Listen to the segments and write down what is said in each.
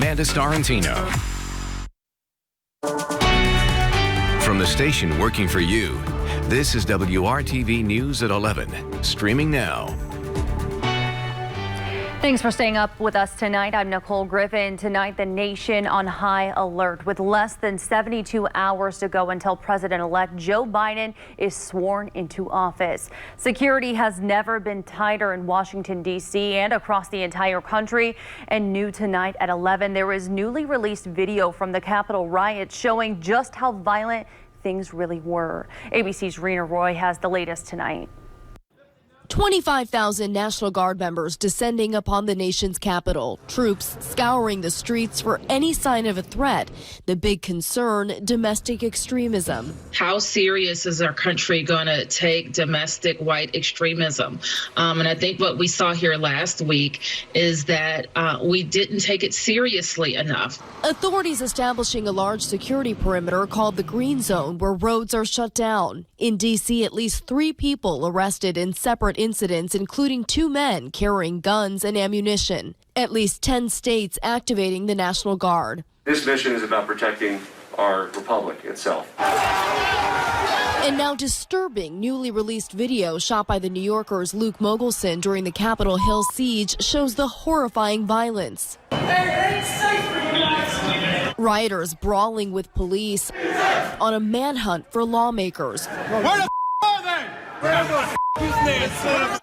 Amanda Starantino. From the station working for you, this is WRTV News at 11, streaming now. Thanks for staying up with us tonight. I'm Nicole Griffin. Tonight, the nation on high alert with less than 72 hours to go until President-elect Joe Biden is sworn into office. Security has never been tighter in Washington, D.C. and across the entire country. And new tonight at 11, there is newly released video from the Capitol riots showing just how violent things really were. ABC's Rena Roy has the latest tonight. 25,000 National Guard members descending upon the nation's capital, troops scouring the streets for any sign of a threat. The big concern, domestic extremism. How serious is our country going to take domestic white extremism? And I think what we saw here last week is that we didn't take it seriously enough. Authorities establishing a large security perimeter called the Green Zone, where roads are shut down. In D.C., at least 3 people arrested in separate incidents, including 2 men carrying guns and ammunition. At least 10 states activating the National Guard. This mission is about protecting our republic itself. And now disturbing newly released video shot by the New Yorker's Luke Mogelson during the Capitol Hill siege shows the horrifying violence. Rioters brawling with police on a manhunt for lawmakers. Where the are they? Where the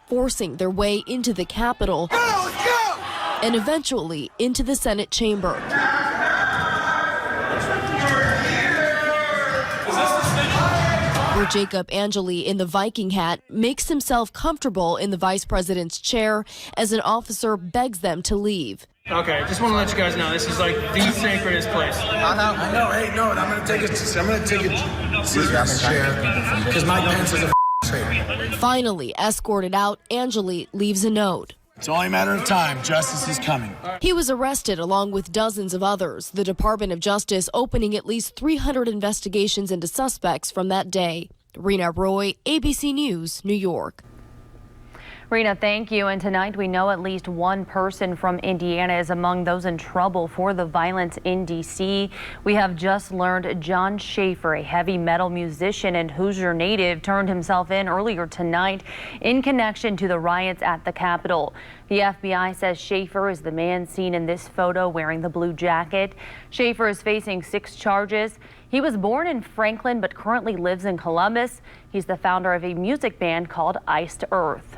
forcing their way into the Capitol and eventually into the Senate chamber. Where Jacob Angeli in the Viking hat makes himself comfortable in the vice president's chair as an officer begs them to leave. Okay, just want to let you guys know this is like the sacredest place. I know. Hey, no, I'm gonna take it. Serious chair because Mike Pence is a traitor. Finally escorted out, Angeli leaves a note. It's only a matter of time. Justice is coming. He was arrested along with dozens of others. The Department of Justice opening at least 300 investigations into suspects from that day. Rena Roy, ABC News, New York. Rena, thank you. And tonight we know at least one person from Indiana is among those in trouble for the violence in D.C. We have just learned John Schaefer, a heavy metal musician and Hoosier native, turned himself in earlier tonight in connection to the riots at the Capitol. The FBI says Schaefer is the man seen in this photo wearing the blue jacket. Schaefer is facing 6 charges. He was born in Franklin but currently lives in Columbus. He's the founder of a music band called Iced Earth.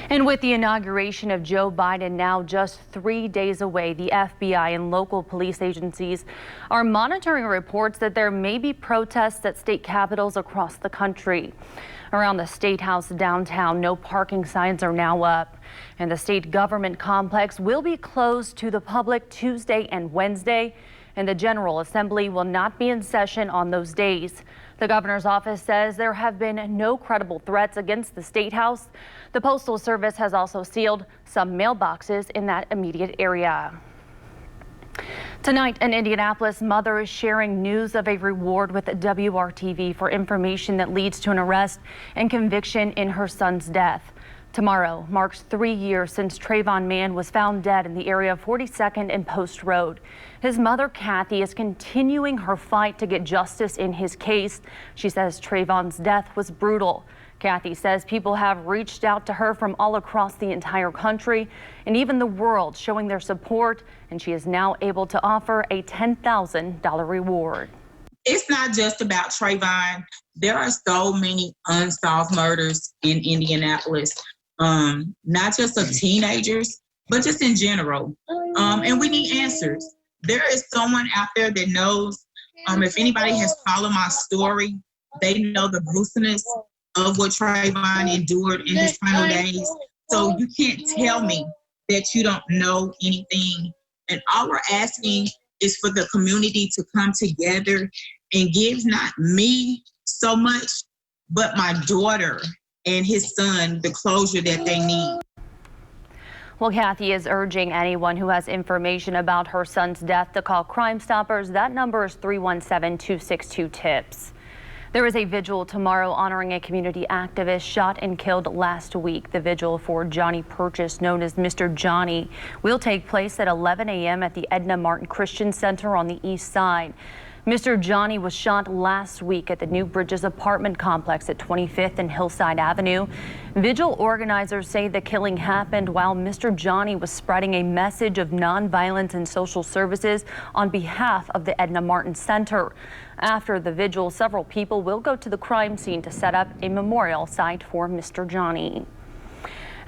And with the inauguration of Joe Biden now just 3 days away, the FBI and local police agencies are monitoring reports that there may be protests at state capitals across the country. Around the State House downtown, no parking signs are now up, and the state government complex will be closed to the public Tuesday and Wednesday, and the General Assembly will not be in session on those days. The governor's office says there have been no credible threats against the State House. The Postal Service has also sealed some mailboxes in that immediate area. Tonight, an Indianapolis mother is sharing news of a reward with WRTV for information that leads to an arrest and conviction in her son's death. Tomorrow marks 3 years since Trayvon Mann was found dead in the area of 42nd and Post Road. His mother, Kathy, is continuing her fight to get justice in his case. She says Trayvon's death was brutal. Kathy says people have reached out to her from all across the entire country and even the world, showing their support, and she is now able to offer a $10,000 reward. It's not just about Trayvon. There are so many unsolved murders in Indianapolis. Not just of teenagers, but just in general. And we need answers. There is someone out there that knows. If anybody has followed my story, they know the gruesomeness of what Trayvon endured in his final days. So you can't tell me that you don't know anything. And all we're asking is for the community to come together and give not me so much, but my daughter and his son the closure that they need. Well, Kathy is urging anyone who has information about her son's death to call Crime Stoppers. That number is 317-262-TIPS. There is a vigil tomorrow honoring a community activist shot and killed last week. The vigil for Johnny Purchase, known as Mr. Johnny, will take place at 11 a.m. at the Edna Martin Christian Center on the east side. Mr. Johnny was shot last week at the New Bridges apartment complex at 25th and Hillside Avenue. Vigil organizers say the killing happened while Mr. Johnny was spreading a message of nonviolence and social services on behalf of the Edna Martin Center. After the vigil, several people will go to the crime scene to set up a memorial site for Mr. Johnny.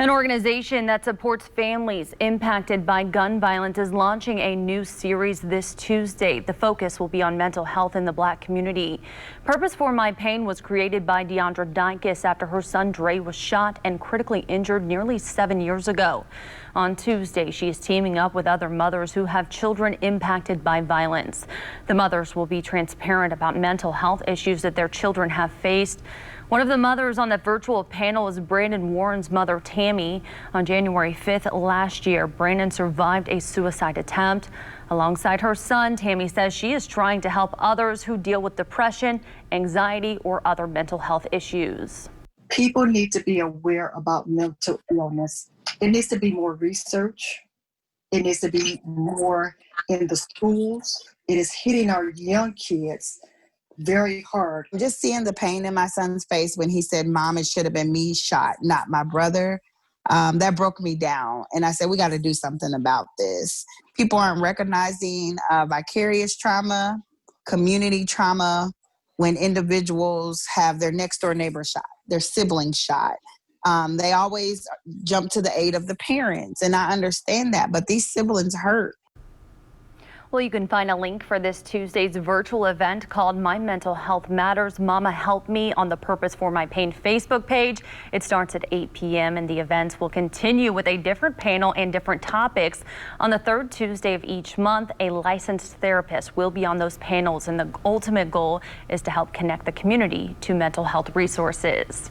An organization that supports families impacted by gun violence is launching a new series this Tuesday. The focus will be on mental health in the Black community. Purpose for My Pain was created by Deandra Dykes after her son Dre was shot and critically injured nearly 7 years ago. On Tuesday, she is teaming up with other mothers who have children impacted by violence. The mothers will be transparent about mental health issues that their children have faced. One of the mothers on the virtual panel is Brandon Warren's mother, Tammy. On January 5th last year, Brandon survived a suicide attempt. Alongside her son, Tammy says she is trying to help others who deal with depression, anxiety, or other mental health issues. People need to be aware about mental illness. It needs to be more research. It needs to be more in the schools. It is hitting our young kids very hard. Just seeing the pain in my son's face when he said, "Mom, it should have been me shot, not my brother," that broke me down. And I said, we got to do something about this. People aren't recognizing vicarious trauma, community trauma, when individuals have their next door neighbor shot, their sibling shot. They always jump to the aid of the parents. And I understand that, but these siblings hurt. Well, you can find a link for this Tuesday's virtual event called My Mental Health Matters, Mama Help Me on the Purpose for My Pain Facebook page. It starts at 8 p.m. and the events will continue with a different panel and different topics. On the third Tuesday of each month, a licensed therapist will be on those panels, and the ultimate goal is to help connect the community to mental health resources.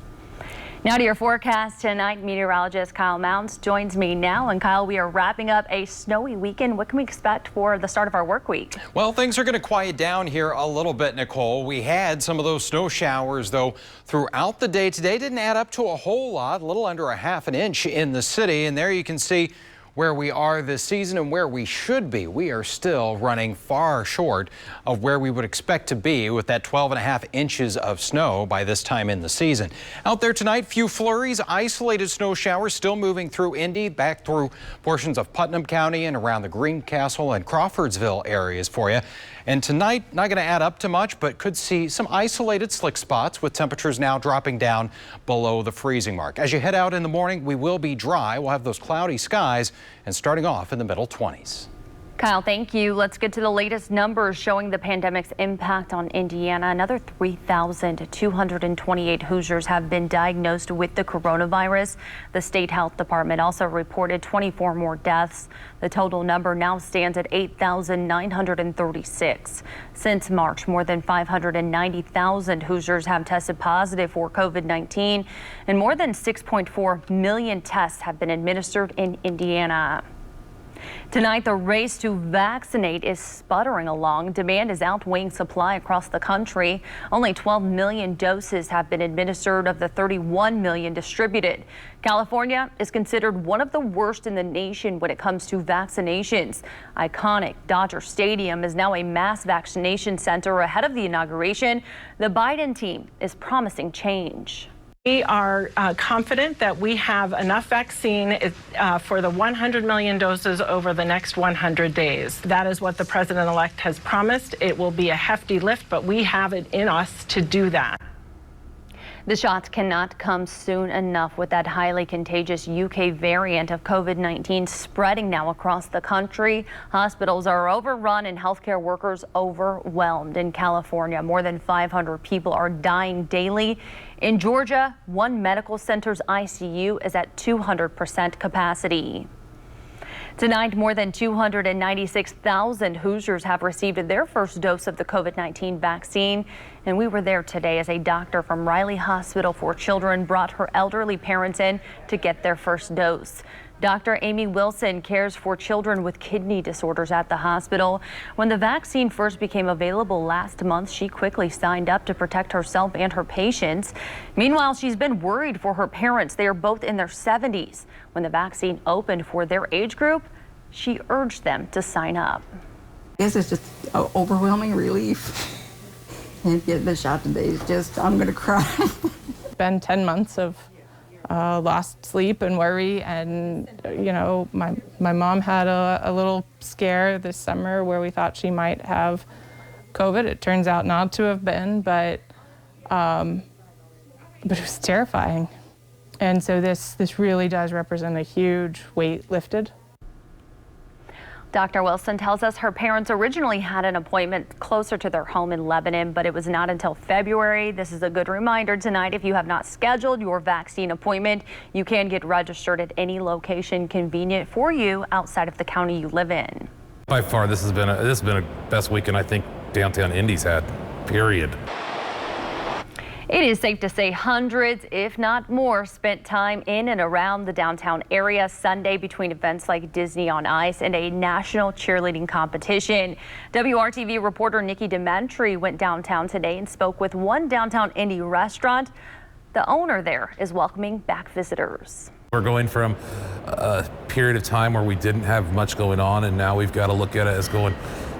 Now to your forecast tonight, meteorologist Kyle Mounts joins me now. And Kyle, we are wrapping up a snowy weekend. What can we expect for the start of our work week? Well, things are going to quiet down here a little bit, Nicole. We had some of those snow showers, though, throughout the day today. Didn't add up to a whole lot, a little under a half an inch in the city. And there you can see where we are this season and where we should be. We are still running far short of where we would expect to be with that 12.5 inches of snow by this time in the season. Out there tonight, few flurries, isolated snow showers still moving through Indy, back through portions of Putnam County and around the Greencastle and Crawfordsville areas for you. And tonight, not going to add up to much, but could see some isolated slick spots with temperatures now dropping down below the freezing mark. As you head out in the morning, we will be dry. We'll have those cloudy skies and starting off in the middle 20s. Kyle, thank you. Let's get to the latest numbers showing the pandemic's impact on Indiana. Another 3,228 Hoosiers have been diagnosed with the coronavirus. The state health department also reported 24 more deaths. The total number now stands at 8,936. Since March, more than 590,000 Hoosiers have tested positive for COVID-19, and more than 6.4 million tests have been administered in Indiana. Tonight, the race to vaccinate is sputtering along. Demand is outweighing supply across the country. Only 12 million doses have been administered of the 31 million distributed. California is considered one of the worst in the nation when it comes to vaccinations. Iconic Dodger Stadium is now a mass vaccination center ahead of the inauguration. The Biden team is promising change. We are confident that we have enough vaccine for the 100 million doses over the next 100 days. That is what the president-elect has promised. It will be a hefty lift, but we have it in us to do that. The shots cannot come soon enough with that highly contagious UK variant of COVID-19 spreading now across the country. Hospitals are overrun and healthcare workers overwhelmed. In California, more than 500 people are dying daily. In Georgia, one medical center's ICU is at 200% capacity. Tonight, more than 296,000 Hoosiers have received their first dose of the COVID-19 vaccine. And we were there today as a doctor from Riley Hospital for Children brought her elderly parents in to get their first dose. Dr. Amy Wilson cares for children with kidney disorders at the hospital. When the vaccine first became available last month, she quickly signed up to protect herself and her patients. Meanwhile, she's been worried for her parents. They are both in their 70s. When the vaccine opened for their age group, she urged them to sign up. I guess it's just an overwhelming relief. And getting the shot today is just, I'm going to cry. It's been 10 months of lost sleep and worry, and you know, my mom had a little scare this summer where we thought she might have COVID. It turns out not to have been, but it was terrifying. And so this really does represent a huge weight lifted. Dr. Wilson tells us her parents originally had an appointment closer to their home in Lebanon, but it was not until February. This is a good reminder tonight. If you have not scheduled your vaccine appointment, you can get registered at any location convenient for you outside of the county you live in. By far, this has been a best weekend I think downtown Indy's had, period. It is safe to say hundreds, if not more, spent time in and around the downtown area Sunday between events like Disney on Ice and a national cheerleading competition. WRTV reporter Nikki Dementri went downtown today and spoke with one downtown Indy restaurant. The owner there is welcoming back visitors. We're going from a period of time where we didn't have much going on, and now we've got to look at it as going,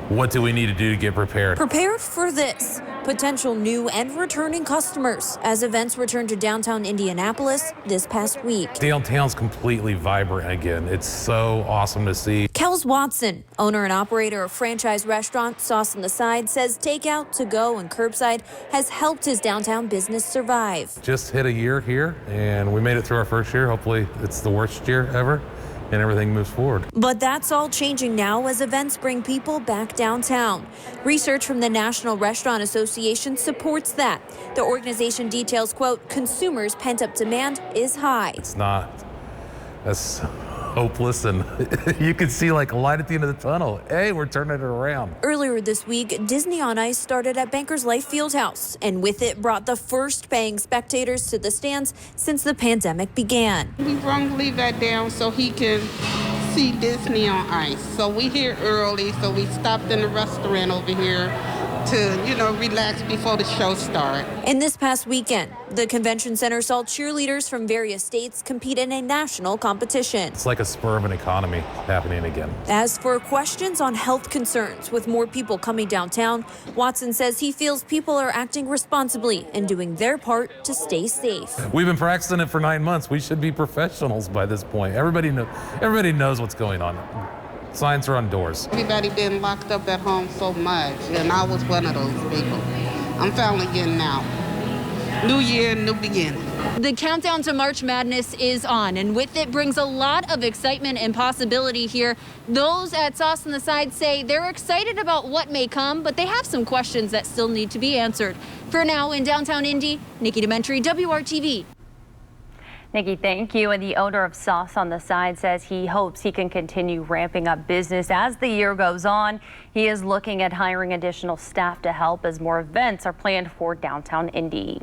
what do we need to do to get prepared? Prepared for this. Potential new and returning customers as events return to downtown Indianapolis this past week. Downtown's completely vibrant again. It's so awesome to see. Kels Watson, owner and operator of franchise restaurant Sauce on the Side, says takeout, to-go, and curbside has helped his downtown business survive. Just hit a year here, and we made it through our first year. Hopefully it's the worst year ever, and everything moves forward. But that's all changing now as events bring people back downtown. Research from the National Restaurant Association supports that. The organization details, quote, consumers' pent-up demand is high. It's not as hopeless, and you can see like a light at the end of the tunnel. Hey, we're turning it around. Earlier this week, Disney on Ice started at Bankers Life Fieldhouse, and with it brought the first paying spectators to the stands since the pandemic began. We brung Lee that down so he can see Disney on Ice. So we here early, so we stopped in the restaurant over here to, you know, relax before the show starts. And this past weekend, the convention center saw cheerleaders from various states compete in a national competition. It's like a spur of an economy happening again. As for questions on health concerns with more people coming downtown, Watson says he feels people are acting responsibly and doing their part to stay safe. We've been practicing it for 9 months. We should be professionals by this point. Everybody knows what's going on. Signs are on doors. Everybody been locked up at home so much, and I was one of those people. I'm finally getting out. New year, new beginning. The countdown to March Madness is on, and with it brings a lot of excitement and possibility here. Those at Sauce on the Side say they're excited about what may come, but they have some questions that still need to be answered. For now, in downtown Indy, Nikki Dementri, WRTV. Nikki, thank you. And the owner of Sauce on the Side says he hopes he can continue ramping up business as the year goes on. He is looking at hiring additional staff to help as more events are planned for downtown Indy.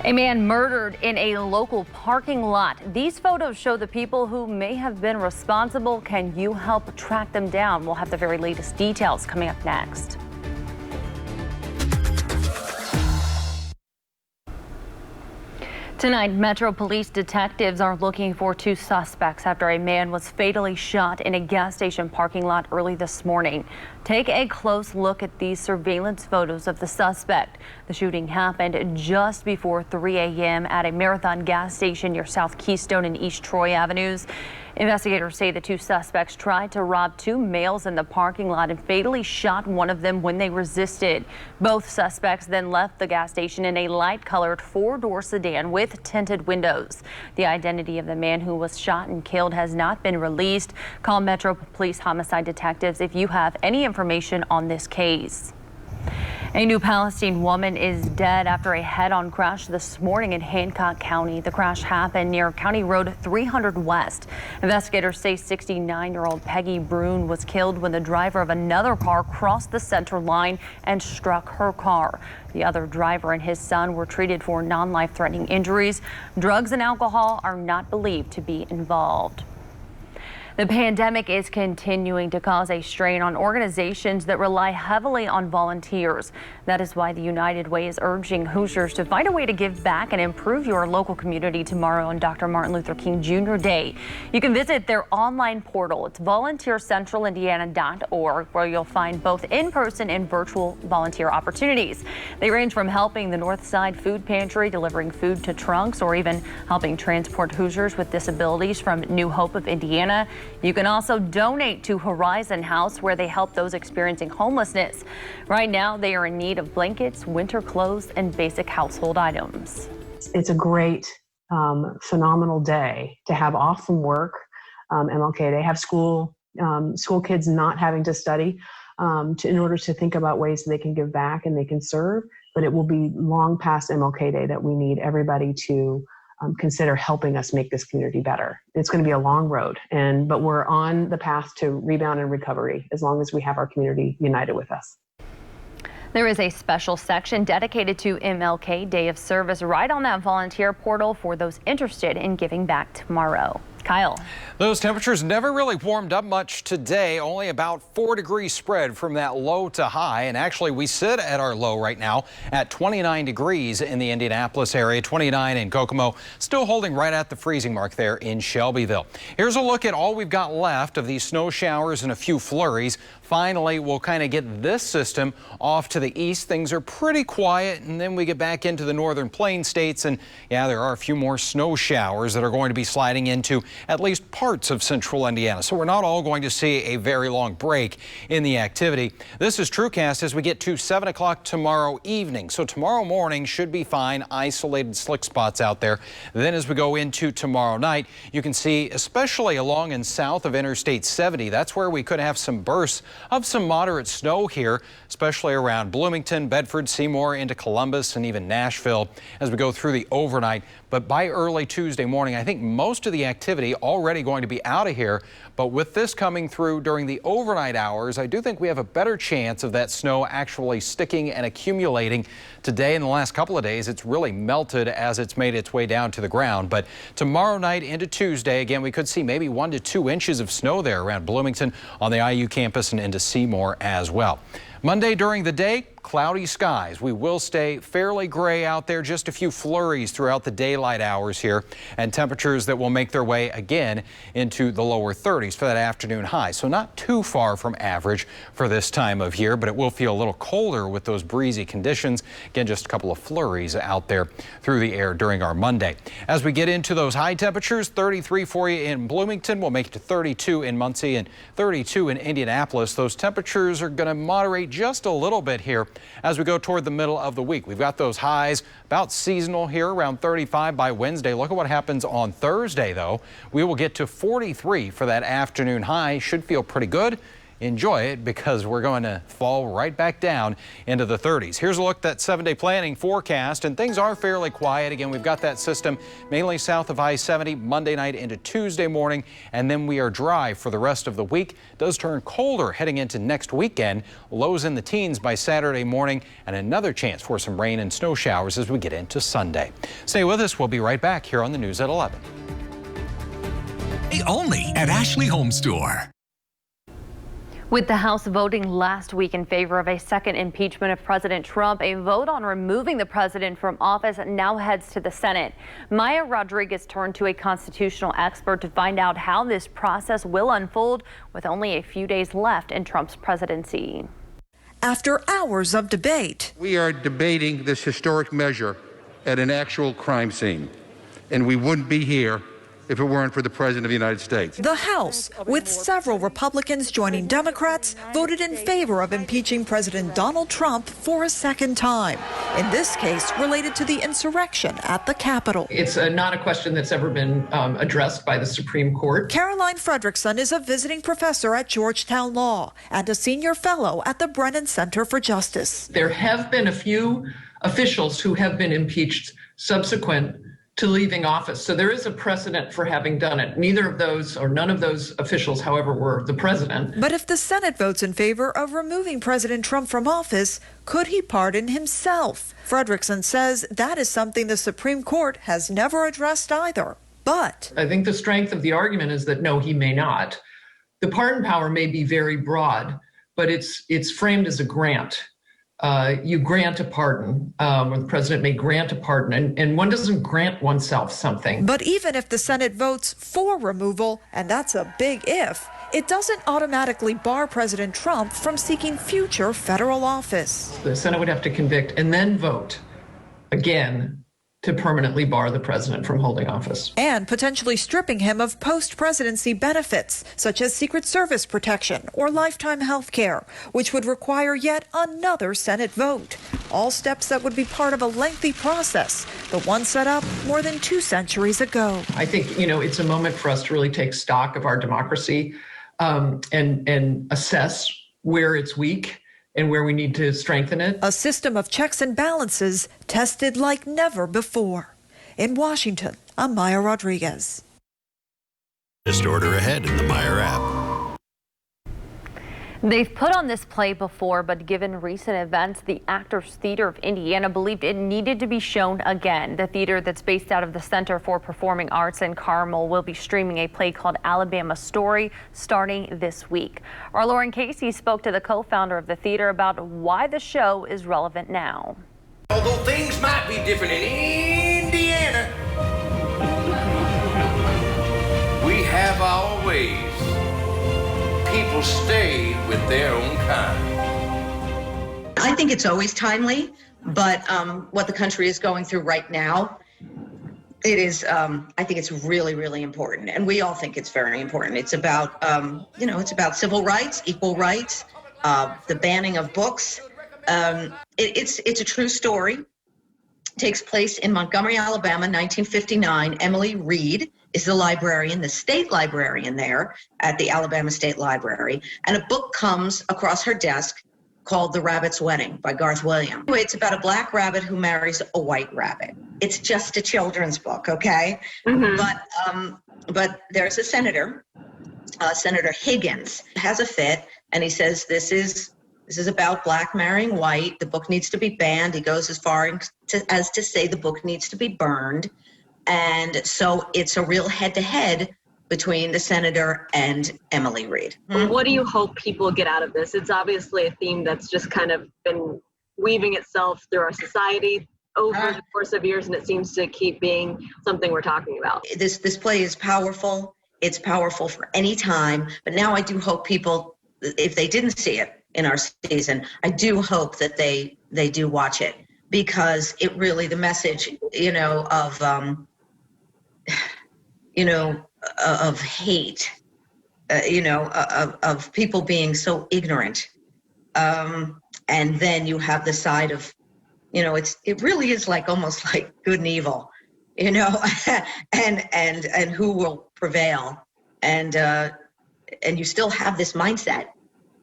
A man murdered in a local parking lot. These photos show the people who may have been responsible. Can you help track them down? We'll have the very latest details coming up next. Tonight, Metro Police detectives are looking for 2 suspects after a man was fatally shot in a gas station parking lot early this morning. Take a close look at these surveillance photos of the suspect. The shooting happened just before 3 a.m. at a Marathon gas station near South Keystone and East Troy Avenues. Investigators say the 2 suspects tried to rob 2 males in the parking lot and fatally shot one of them when they resisted. Both suspects then left the gas station in a light-colored 4-door sedan with tinted windows. The identity of the man who was shot and killed has not been released. Call Metro Police homicide detectives if you have any information on this case. A New Palestine woman is dead after a head-on crash this morning in Hancock County. The crash happened near County Road 300 West. Investigators say 69-year-old Peggy Brune was killed when the driver of another car crossed the center line and struck her car. The other driver and his son were treated for non-life-threatening injuries. Drugs and alcohol are not believed to be involved. The pandemic is continuing to cause a strain on organizations that rely heavily on volunteers. That is why the United Way is urging Hoosiers to find a way to give back and improve your local community tomorrow on Dr. Martin Luther King Jr. Day. You can visit their online portal. It's volunteercentralindiana.org, where you'll find both in-person and virtual volunteer opportunities. They range from helping the North Side Food Pantry, delivering food to trunks, or even helping transport Hoosiers with disabilities from New Hope of Indiana. You can also donate to Horizon House, where they help those experiencing homelessness. Right now, they are in need of blankets, winter clothes, and basic household items. It's a great, phenomenal day to have off from work. MLK, they have school kids not having to study in order to think about ways that they can give back and they can serve. But it will be long past MLK Day that we need everybody to consider helping us make this community better. It's going to be a long road, but we're on the path to rebound and recovery as long as we have our community united with us. There is a special section dedicated to MLK Day of Service right on that volunteer portal for those interested in giving back tomorrow. Kyle. Those temperatures never really warmed up much today, only about 4 degrees spread from that low to high. And actually, we sit at our low right now at 29 degrees in the Indianapolis area, 29 in Kokomo, still holding right at the freezing mark there in Shelbyville. Here's a look at all we've got left of these snow showers and a few flurries. Finally, we'll kind of get this system off to the east. Things are pretty quiet, and then we get back into the northern plain states, and yeah, there are a few more snow showers that are going to be sliding into at least parts of central Indiana. So we're not all going to see a very long break in the activity. This is TrueCast as we get to 7 o'clock tomorrow evening. So tomorrow morning should be fine, isolated slick spots out there. Then as we go into tomorrow night, you can see, especially along and south of Interstate 70, that's where we could have some bursts of some moderate snow here, especially around Bloomington, Bedford, Seymour, into Columbus, and even Nashville as we go through the overnight. But by early Tuesday morning, I think most of the activity already going to be out of here. But with this coming through during the overnight hours, I do think we have a better chance of that snow actually sticking and accumulating. Today, in the last couple of days, it's really melted as it's made its way down to the ground. But tomorrow night into Tuesday, again, we could see maybe 1 to 2 inches of snow there around Bloomington, on the IU campus, and into Seymour as well. Monday during the day, cloudy skies. We will stay fairly gray out there, just a few flurries throughout the daylight hours here, and temperatures that will make their way again into the lower 30s for that afternoon high. So not too far from average for this time of year, but it will feel a little colder with those breezy conditions. Again, just a couple of flurries out there through the air during our Monday. As we get into those high temperatures, 33 for you in Bloomington. We'll make it to 32 in Muncie and 32 in Indianapolis. Those temperatures are going to moderate just a little bit here as we go toward the middle of the week. We've got those highs about seasonal here, around 35 by Wednesday. Look at what happens on Thursday, though. We will get to 43 for that afternoon high. Should feel pretty good. Enjoy it, because we're going to fall right back down into the 30s. Here's a look at that 7-day planning forecast, and things are fairly quiet. Again, we've got that system mainly south of I-70 Monday night into Tuesday morning, and then we are dry for the rest of the week. It does turn colder heading into next weekend. Lows in the teens by Saturday morning, and another chance for some rain and snow showers as we get into Sunday. Stay with us. We'll be right back here on the News at 11. Only at Ashley Home Store. With the House voting last week in favor of a second impeachment of President Trump, a vote on removing the president from office now heads to the Senate. Maya Rodriguez turned to a constitutional expert to find out how this process will unfold with only a few days left in Trump's presidency. After hours of debate, we are debating this historic measure at an actual crime scene, and we wouldn't be here if it weren't for the President of the United States. The House, with several Republicans joining Democrats, voted in favor of impeaching President Donald Trump for a second time. In this case, related to the insurrection at the Capitol. It's not a question that's ever been addressed by the Supreme Court. Caroline Fredrickson is a visiting professor at Georgetown Law and a senior fellow at the Brennan Center for Justice. There have been a few officials who have been impeached subsequent to leaving office. So there is a precedent for having done it. Neither of those or none of those officials, however, were the president. But if the Senate votes in favor of removing President Trump from office, could he pardon himself? Fredrickson says that is something the Supreme Court has never addressed either. But I think the strength of the argument is that no, he may not. The pardon power may be very broad, but it's framed as a grant. You grant a pardon, or the president may grant a pardon, and one doesn't grant oneself something. But even if the Senate votes for removal, and that's a big if, it doesn't automatically bar President Trump from seeking future federal office. The Senate would have to convict and then vote again to permanently bar the president from holding office. And potentially stripping him of post-presidency benefits, such as Secret Service protection or lifetime health care, which would require yet another Senate vote. All steps that would be part of a lengthy process, the one set up more than 2 centuries ago. I think, it's a moment for us to really take stock of our democracy and assess where it's weak and where we need to strengthen it. A system of checks and balances tested like never before. In Washington, I'm Maya Rodriguez. Just order ahead in the Meyer app. They've put on this play before, but given recent events, the Actors Theater of Indiana believed it needed to be shown again. The theater that's based out of the Center for Performing Arts in Carmel will be streaming a play called Alabama Story starting this week. Our Lauren Casey spoke to the co-founder of the theater about why the show is relevant now. Although things might be different in Indiana, we have our ways. People stay with their own kind. I think it's always timely, but what the country is going through right now, it is, I think it's really, really important. And we all think it's very important. It's about, it's about civil rights, equal rights, the banning of books. It's a true story. It takes place in Montgomery, Alabama, 1959. Emily Reed is the librarian, the state librarian there at the Alabama State Library. And a book comes across her desk called The Rabbit's Wedding by Garth Williams. Anyway, it's about a black rabbit who marries a white rabbit. It's just a children's book, okay? Mm-hmm. But there's a senator, Senator Higgins, has a fit, and he says this is about black marrying white. The book needs to be banned. He goes as far as to say the book needs to be burned. And so it's a real head-to-head between the senator and Emily Reed. What do you hope people get out of this? It's obviously a theme that's just kind of been weaving itself through our society over the course of years, and it seems to keep being something we're talking about. This play is powerful. It's powerful for any time. But now I do hope people, if they didn't see it in our season, I do hope that they do watch it, because it really, the message, of hate, of people being so ignorant. And then you have the side of, it really is like almost like good and evil, and who will prevail. And you still have this mindset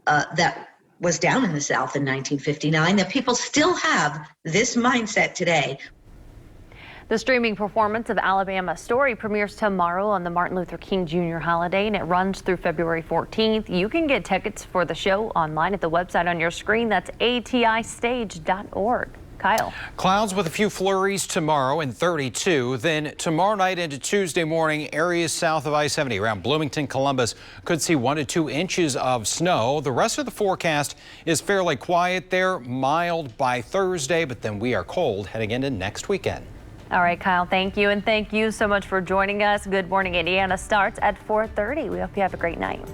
that was down in the South in 1959, that people still have this mindset today. The streaming performance of Alabama Story premieres tomorrow on the Martin Luther King Jr. holiday, and it runs through February 14th. You can get tickets for the show online at the website on your screen. That's atistage.org. Kyle. Clouds with a few flurries tomorrow and 32. Then tomorrow night into Tuesday morning, areas south of I-70 around Bloomington, Columbus could see 1 to 2 inches of snow. The rest of the forecast is fairly quiet there, mild by Thursday, but then we are cold heading into next weekend. All right, Kyle, thank you. And thank you so much for joining us. Good Morning Indiana starts at 4:30. We hope you have a great night.